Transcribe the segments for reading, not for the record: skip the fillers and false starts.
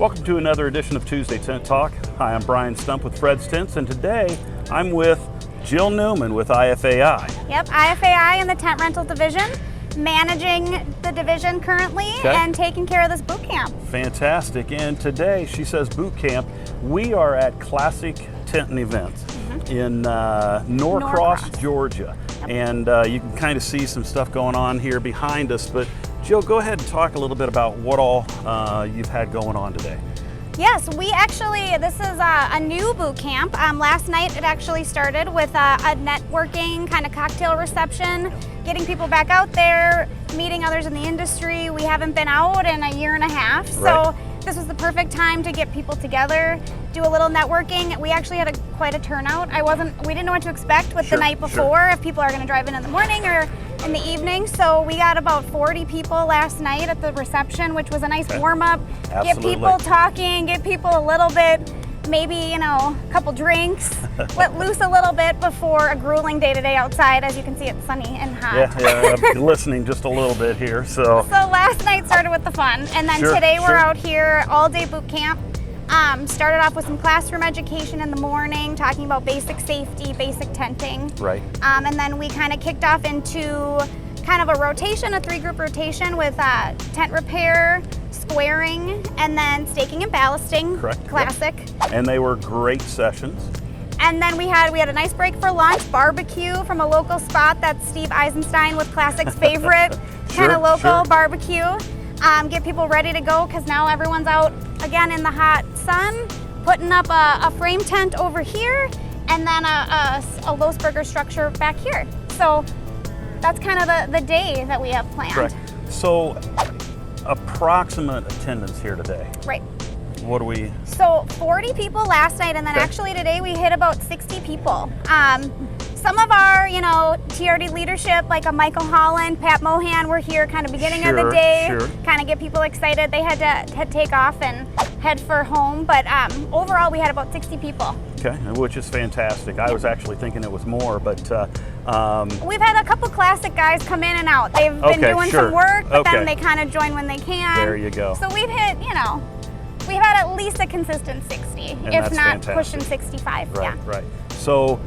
Welcome to another edition of Tuesday Tent Talk. Hi, I'm Brian Stump with Fred's Tents, and today I'm with Jill Newman with IFAI. Yep, IFAI in the tent rental division, managing the division currently and taking care of this boot camp. Fantastic. And today she says boot camp. We are at Classic Tent and Events in Norcross, Georgia. Yep. And you can kind of see some stuff going on here behind us, but Jill, go ahead and talk a little bit about what all you've had going on today. Yes, this is a new boot camp. Last night it actually started with a networking kind of cocktail reception, getting people back out there, meeting others in the industry. We haven't been out in a year and a half, so this was the perfect time to get people together, do a little networking. We actually had quite a turnout. We didn't know what to expect with the night before, if people are going to drive in the morning or in the evening. So we got about 40 people last night at the reception, which was a nice warm-up. Get people talking, get people a little bit, maybe, a couple drinks, let loose a little bit before a grueling day today outside. As you can see, it's sunny and hot. Yeah, I'm listening just a little bit here. So last night started with the fun, and then today we're out here all-day boot camp. Started off with some classroom education in the morning, talking about basic safety, basic tenting. Right. And then we kind of kicked off into kind of a rotation, a three-group rotation with tent repair, squaring, and then staking and ballasting. Correct. Classic. Yep. And they were great sessions. And then we had a nice break for lunch, barbecue from a local spot. That's Steve Eisenstein with Classic's favorite kind of local barbecue. Get people ready to go because now everyone's out again in the hot sun, putting up a frame tent over here, and then a Losberger structure back here. So that's kind of the day that we have planned. Correct. So approximate attendance here today. Right. What do we? So 40 people last night, and then actually today we hit about 60 people. Some of our, TRD leadership, like a Michael Holland, Pat Mohan, were here kind of beginning of the day, kind of get people excited. They had to take off and head for home, but overall we had about 60 people. Okay, which is fantastic. I was actually thinking it was more, but we've had a couple classic guys come in and out. They've been doing some work, but then they kind of join when they can. There you go. So we've hit, we've had at least a consistent 60, and if not pushing 65. Right. So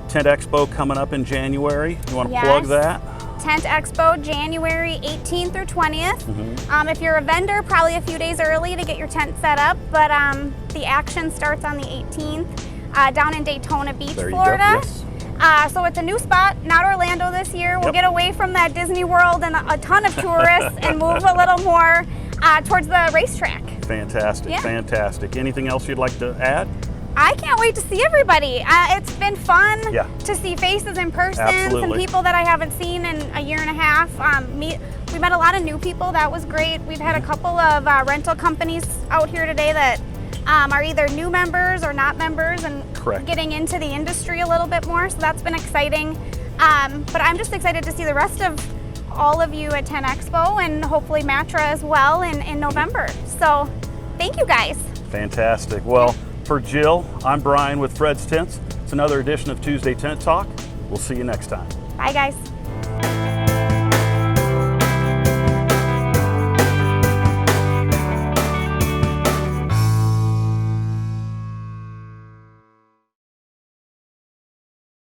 Tent Expo coming up in January. You want to plug that? Tent Expo, January 18th through 20th. If you're a vendor, probably a few days early to get your tent set up, but the action starts on the 18th down in Daytona Beach, Florida. So it's a new spot, not Orlando this year. We'll get away from that Disney World and a ton of tourists and move a little more towards the racetrack. Fantastic, fantastic. Anything else you'd like to add? I can't wait to see everybody. It's been fun to see faces in person, some people that I haven't seen in a year and a half. We met a lot of new people. That was great. We've had a couple of rental companies out here today that are either new members or not members and getting into the industry a little bit more. So that's been exciting. But I'm just excited to see the rest of all of you at Tent Expo and hopefully Matra as well in November. So thank you guys. Fantastic. Well, for Jill, I'm Brian with Fred's Tents. It's another edition of Tuesday Tent Talk. We'll see you next time. Bye, guys.